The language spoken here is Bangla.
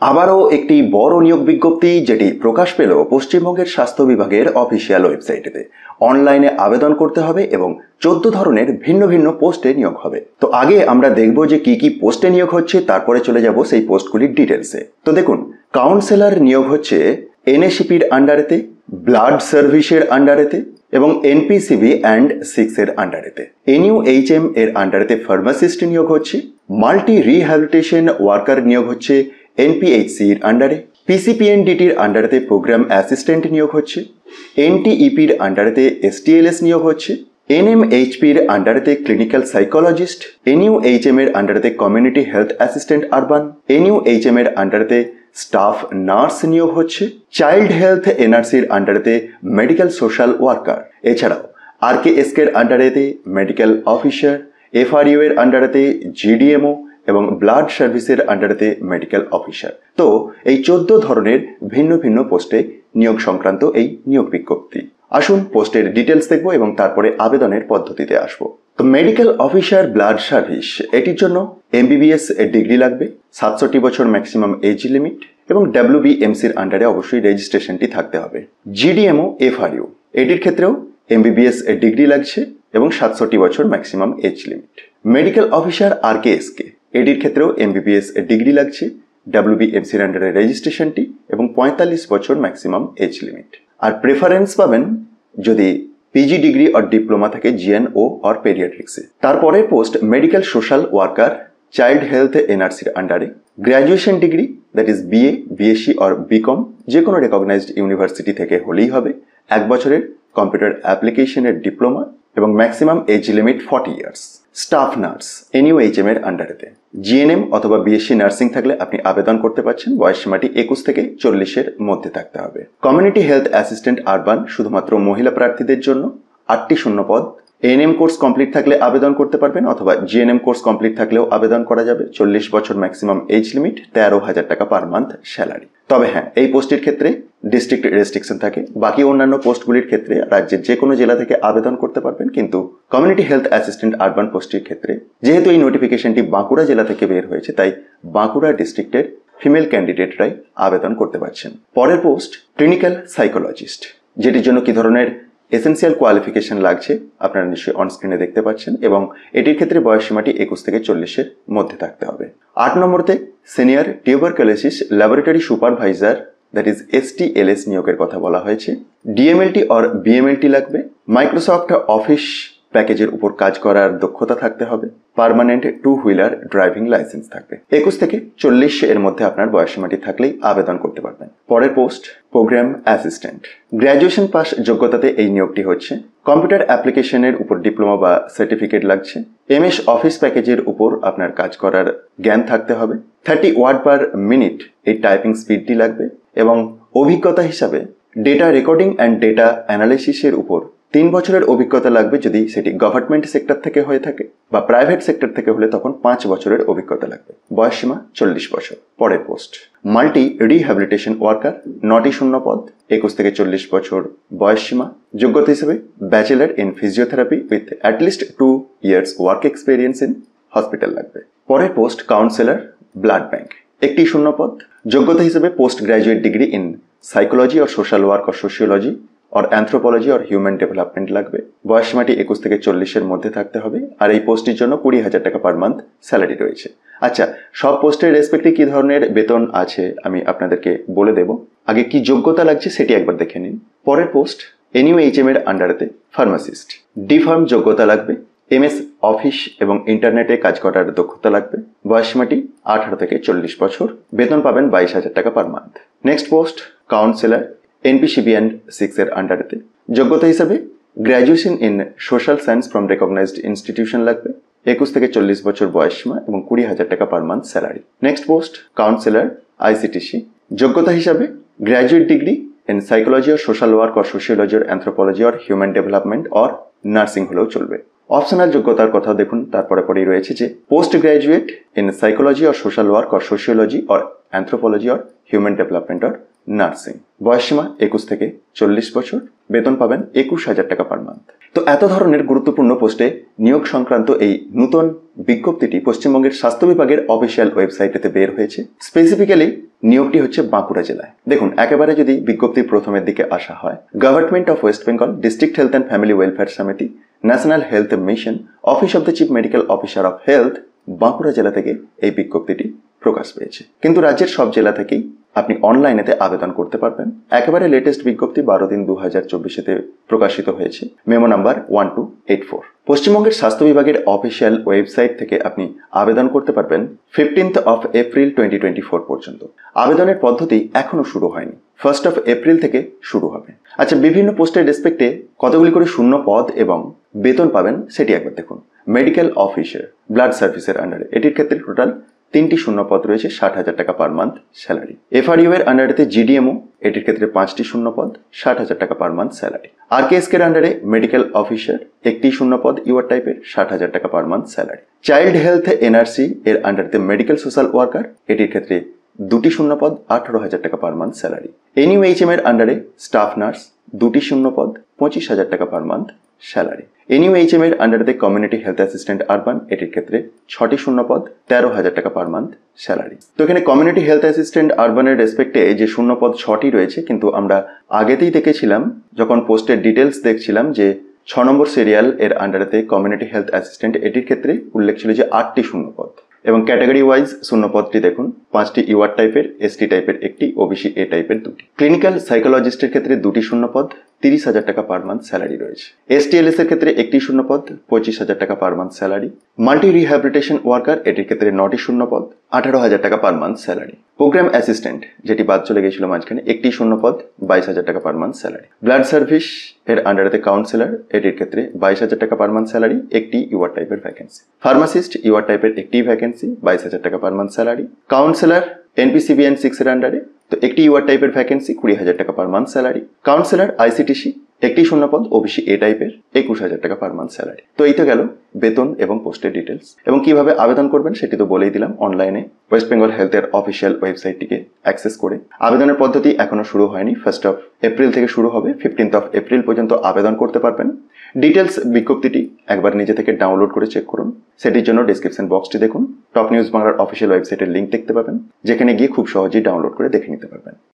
আবারও একটি বড় নিয়োগ বিজ্ঞপ্তি যেটি প্রকাশ পেল পশ্চিমবঙ্গের স্বাস্থ্য বিভাগের অফিসিয়াল ওয়েবসাইটেতে। অনলাইনে আবেদন করতে হবে এবং 14 ধরনের ভিন্ন ভিন্ন পোস্টে নিয়োগ হবে। তো আগে আমরা দেখব যে কি কি পোস্টে নিয়োগ হচ্ছে, তারপরে চলে যাব সেই পোস্টগুলির ডিটেলসে। তো দেখুন, কাউন্সেলর নিয়োগ হচ্ছে এনএসিপির আন্ডারেতে, ব্লাড সার্ভিসের আন্ডারেতে এবং এনপিসিবি অ্যান্ড 6 এর আন্ডারেতে। এনইউএইচএম এর আন্ডারেতে ফার্মাসিস্ট নিয়োগ হচ্ছে। মাল্টি রিহ্যাবিলিটেশন ওয়ার্কার নিয়োগ হচ্ছে এনপিএইচসির আন্ডারে। পিসিপিএনডিটির আন্ডারেতে প্রোগ্রাম অ্যাসিস্ট্যান্ট নিয়োগ হচ্ছে। এনটিইপির আন্ডারেতে এসটিএলএস নিয়োগ হচ্ছে। এনএমএইচপির আন্ডারেতে ক্লিনিক্যাল সাইকোলজিস্ট। এনইউএইচএম এর আন্ডারেতে community health assistant urban. NUHM এর আন্ডারেতে স্টাফ নার্স নিয়োগ হচ্ছে। চাইল্ড হেলথ এনআরসির আন্ডারেতে মেডিকেল সোশ্যাল ওয়ার্কার। এছাড়াও আরকেএসকে এর আন্ডারেতে মেডিকেল অফিসার, এফআরইউ এর আন্ডারেতে জিডিএমও এবং ব্লাড সার্ভিসের আন্ডারেতে মেডিকেল অফিসার। তো এই 14 ধরনের ভিন্ন ভিন্ন পোস্টে নিয়োগ সংক্রান্ত এই নিয়োগ বিজ্ঞপ্তি। আসুন পোস্টের ডিটেলস দেখব এবং তারপরে আবেদনের পদ্ধতিতে আসব। তো মেডিকেল অফিসার ব্লাড সার্ভিস, এটির জন্য এমবিবিএস ডিগ্রি লাগবে, 67 বছর ম্যাক্সিমাম এজ লিমিট এবং ডাব্লিউবিএমসির আন্ডারে অবশ্যই রেজিস্ট্রেশনটি থাকতে হবে। জিডিএমও এফআরইউ, এটির ক্ষেত্রেও এমবিবিএস ডিগ্রি লাগছে এবং 67 বছর maximum age limit. Medical officer RKSK, এটির ক্ষেত্রেও এমবিবিএস ডিগ্রি লাগছে, ডাব্লিউবিএমসির আন্ডারে রেজিস্ট্রেশনটি এবং 45 বছর ম্যাক্সিমাম এজ লিমিট। আর প্রেফারেন্স পাবেন যদি পিজি ডিগ্রি আর ডিপ্লোমা থাকে জিএনও আর পেডিয়াট্রিক্সে। তারপরে post medical social worker child health এনআরসির আন্ডারে। Graduation degree that is BA, BSc আর বিকম যে কোনো রেকগনাইজড ইউনিভার্সিটি থেকে হলেই হবে। 1 বছরের কম্পিউটার অ্যাপ্লিকেশনের ডিপ্লোমা এবং maximum age limit 40 years. Staff nurse NUHM এর আন্ডারেতে। জিএনএম অথবা বিএসসি নার্সিং থাকলে আপনি আবেদন করতে পারছেন। বয়স সীমাটি 21 থেকে 40 মধ্যে থাকতে হবে। কমিউনিটি হেলথ অ্যাসিস্ট্যান্ট আরবান শুধুমাত্র মহিলা প্রার্থীদের জন্য, 8টি শূন্য পদ। এএনএম কোর্স কমপ্লিট থাকলে আবেদন করতে পারবেন অথবা জিএনএম কোর্স কমপ্লিট থাকলেও আবেদন করা যাবে। 40 বছর ম্যাক্সিমাম এজ লিমিট, 13,000 টাকা পার মান্থ স্যালারি। তবে হ্যাঁ, এই পোস্টের ক্ষেত্রে ডিস্ট্রিক্ট রেস্ট্রিকশন থাকে। বাকি অন্যান্য পোস্টগুলির ক্ষেত্রে রাজ্যের যে কোনো জেলা থেকে আবেদন করতে পারবেন, কিন্তু কমিউনিটি হেলথ অ্যাসিস্ট্যান্ট আরবান পোস্টের ক্ষেত্রে যেহেতু এই নোটিফিকেশনটি বাঁকুড়া জেলা থেকে বের হয়েছে, তাই বাঁকুড়া ডিস্ট্রিক্টের ফিমেল ক্যান্ডিডেটরাই আবেদন করতে পারছেন। পরের পোস্ট ক্লিনিক্যাল সাইকোলজিস্ট, যেটির জন্য কি ধরনের এসেন্সিয়াল কোয়ালিফিকেশন লাগছে আপনারা নিশ্চয়ই অনস্ক্রিনে দেখতে পাচ্ছেন এবং এটির ক্ষেত্রে বয়স সীমাটি 21 থেকে 40 মধ্যে থাকতে হবে। 8 নম্বরতে senior tuberculosis laboratory supervisor that is STLS নিয়োগের কথা বলা হয়েছে। ডিএমএলটি আর বিএমএলটি লাগবে। মাইক্রোসফট অফিস প্যাকেজের উপর কাজ করার দক্ষতা থাকতে হবে। পার্মানেন্ট 2 হুইলার ড্রাইভিং লাইসেন্স থাকবে। 21 থেকে 40 এর মধ্যে আপনার বয়সসীমাটি থাকলেই আবেদন করতে পারবেন। পরের post programme assistant. Graduation pass যোগ্যতাতে এই নিয়োগটি হচ্ছে। কম্পিউটার অ্যাপ্লিকেশনের উপর ডিপ্লোমা বা সার্টিফিকেট লাগছে। এমএস অফিস প্যাকেজের উপর আপনার কাজ করার জ্ঞান থাকতে হবে। 30 ওয়ার্ড পার মিনিট এই টাইপিং স্পিডটি লাগবে এবং অভিজ্ঞতা হিসাবে ডেটা রেকর্ডিং অ্যান্ড ডেটা অ্যানালিসিসের উপর 3 বছরের অভিজ্ঞতা লাগবে যদি সেটি গভর্নমেন্ট সেক্টর থেকে হয়ে থাকে, বা প্রাইভেট সেক্টর থেকে হলে তখন 5 বছরের অভিজ্ঞতা লাগবে। বয়স সীমা 40 বছর। পরের পোস্ট মাল্টি রিহ্যাবিলিটেশন ওয়ার্কার, 9টি শূন্য পদ, 21 থেকে 40 বছর বয়স সীমা। যোগ্যতা হিসেবে bachelor in physiotherapy with at least 2 years work experience in hospital লাগবে। পরের পোস্ট কাউন্সেলর ব্লাড ব্যাংক, 1টি শূন্য পদ। যোগ্যতা হিসেবে post graduate degree in psychology और সোশ্যাল ওয়ার্ক और সোশিওলজি और অ্যানথ্রোপোলজি और হিউম্যান ডেভেলপমেন্ট লাগবে। বয়স সীমাটি 21 থেকে 40 মধ্যে থাকতে হবে আর এই পোস্টের জন্য 20,000 টাকা পার মান্থ স্যালারি রয়েছে। আচ্ছা, সব পোস্টের রেসপেক্টে কি ধরনের বেতন আছে আমি আপনাদেরকে বলে দেব। আগে কি যোগ্যতা লাগছে সেটি একবার দেখে নিন। পরের পোস্ট এনইউএইচএম এর আন্ডারেতে ফার্মাসিস্ট। ডি ফার্ম যোগ্যতা লাগবে। এমএস অফিস এবং ইন্টারনেটে কাজ করার দক্ষতা লাগবে। বয়স সীমাটি 18 থেকে 40 বছর। বেতন পাবেন 22,000 টাকা per month. Next post counsellor NPCB and 6 এর আন্ডারেতে। যোগ্যতা হিসাবে graduation in social science from recognised institution লাগবে। 21 থেকে 40 বছর বয়স সীমা এবং 20,000 টাকা per month salary. Next post counsellor ICTC. যোগ্যতা হিসাবে গ্র্যাজুয়েট ডিগ্রি ইন সাইকোলজি और সোশ্যাল ওয়ার্ক और সোশিওলজি और অ্যানথ্রোপোলজি और হিউম্যান ডেভেলপমেন্ট और নার্সিং হলেও চলবে। অপশনাল যোগ্যতার কথা দেখুন, তারপরে পরেই রয়েছে যে পোস্ট গ্র্যাজুয়েট ইন সাইকোলজি और সোশ্যাল ওয়ার্ক और সোশিওলজি और অ্যানথ্রোপোলজি और হিউম্যান ডেভেলপমেন্ট और নার্সিং। বয়সসীমা 21 থেকে 40 বছর। বেতন পাবেন 21,000 টাকা পার মান্থ। তো এত ধরনের গুরুত্বপূর্ণ পোস্টে নিয়োগ সংক্রান্ত এই নতুন বিজ্ঞপ্তিটি পশ্চিমবঙ্গের স্বাস্থ্য বিভাগের অফিসিয়াল ওয়েবসাইটেতে বের হয়েছে। স্পেসিফিক্যালি নিয়োগটি হচ্ছে বাঁকুড়া জেলায়। দেখুন, একেবারে যদি বিজ্ঞপ্তির প্রথমের দিকে আসা হয়, government of West Bengal, district health and family welfare সমিতি, national health mission, office of the chief medical officer of health, Bankura জেলা থেকে এই বিজ্ঞপ্তিটি প্রকাশ পেয়েছে। কিন্তু রাজ্যের সব জেলা থেকেই আপনি অনলাইনেতে আবেদন করতে পারবেন। একেবারে লেটেস্ট বিজ্ঞপ্তি 12/3/2024 প্রকাশিত হয়েছে, মেমো নাম্বার 1284। পশ্চিমবঙ্গের স্বাস্থ্য বিভাগের অফিসিয়াল ওয়েবসাইট থেকে আপনি আবেদন করতে পারবেন 15th of April 2024 পর্যন্ত। আবেদনের পদ্ধতি এখনো শুরু হয়নি, 1st of April থেকে শুরু হবে। আচ্ছা, বিভিন্ন পোস্টের রেসপেক্টে কতগুলি করে শূন্য পদ এবং বেতন পাবেন সেটি একবার দেখুন। মেডিকেল অফিসার, ব্লাড সার্ভিসের আন্ডারে, এটির ক্ষেত্রে টোটাল 3টি শূন্য পদ রয়েছে, 60,000 টাকা পার মান্থ স্যালারি। এফআরইউ এর আন্ডারেতে জিডিএমও, এটির ক্ষেত্রে 5টি শূন্য পদ, 60,000 টাকা পার মান্থ স্যালারি। আরকেএসকে এর আন্ডারে মেডিকেল অফিসার, 1টি শূন্য পদ ইউআর টাইপের, 60,000 টাকা per month salary. Child health NRC এর আন্ডারেতে মেডিকেল সোশ্যাল ওয়ার্কার, এটির ক্ষেত্রে 2টি শূন্য পদ, 18,000 টাকা পার মান্থ স্যালারি। এনইউএইচএম এর আন্ডারে স্টাফ নার্স, 2টি শূন্য পদ, 25,000 টাকা পার মান্থ স্যালারি। এনইউএইচএম এর আন্ডারেতে কমিউনিটি হেলথ অ্যাসিস্ট্যান্ট আরবান, এটির ক্ষেত্রে 6টি শূন্য পদ, 13,000 টাকা পার মান্থ স্যালারি। তো এখানে কমিউনিটি হেলথ অ্যাসিস্ট্যান্ট আরবানের রেসপেক্টে যে শূন্য পদ 6টি রয়েছে, কিন্তু আমরা আগেতেই দেখেছিলাম যখন পোস্টের ডিটেলস দেখছিলাম যে 6 নম্বর সিরিয়াল এর আন্ডারেতে কমিউনিটি হেলথ অ্যাসিস্ট্যান্ট, এটির ক্ষেত্রে উল্লেখ ছিল যে 8টি শূন্য পদ। এবং ক্যাটাগরি ওয়াইজ শূন্য পদটি দেখুন, 5টি ইউআর টাইপের, এসটি টাইপের 1টি, ওবিসি এ টাইপের 2টি। ক্লিনিক্যাল সাইকোলজিস্টের ক্ষেত্রে 2টি শূন্য পদ, 30,000 টাকা পার মান্থ স্যালারি রয়েছে। এসটিএলএস এর ক্ষেত্রে 1টি শূন্য পদ, 25,000 টাকা per month salary. Multi rehabilitation worker, এটির ক্ষেত্রে 9টি শূন্য পদ, 18,000 টাকা per month salary. Programme assistant, যেটি বাদ চলে গেছিল মাঝখানে, 1টি শূন্য পদ, 22,000 টাকা per month salary. Blood service এর আন্ডারেতে কাউন্সিলর, এটির ক্ষেত্রে 22,000 টাকা পার মান্থ স্যালারি, 1টি ইউআর টাইপের ভ্যাকেন্সি। ফার্মাসিস্ট ইউআর টাইপের 1টি ভ্যাকেন্সি, 22,000 টাকা পার মান্থ স্যালারি। কাউন্সিলর এনপিসিবিএন 6 এর আন্ডারে, তো 1টি ইউআর টাইপের ভ্যাকেন্সি, 20,000 টাকা per month salary. Councillor ICTC, 1টি শূন্য পদ, ওবিসি এ টাইপের, 21,000 টাকা পার মান্থ স্যালারি। তো এই তো গেল বেতন এবং পোস্টের ডিটেলস। এবং কিভাবে আবেদন করবেন সেটি তো বলেই দিলাম, অনলাইনে ওয়েস্ট বেঙ্গল হেলথের অফিসিয়াল ওয়েবসাইটটিকে অ্যাক্সেস করে। আবেদনের পদ্ধতি এখনো শুরু হয়নি, 1st of April থেকে শুরু হবে, 15th of April পর্যন্ত আবেদন করতে পারবেন। ডিটেলস বিজ্ঞপ্তিটি একবার নিজে থেকে ডাউনলোড করে চেক করুন। সেটির জন্য ডেসক্রিপশন বক্সটি দেখুন, টপ নিউজ বাংলার অফিসিয়াল ওয়েবসাইটের লিঙ্ক দেখতে পাবেন, যেখানে গিয়ে খুব সহজেই ডাউনলোড করে দেখে নিতে পারবেন।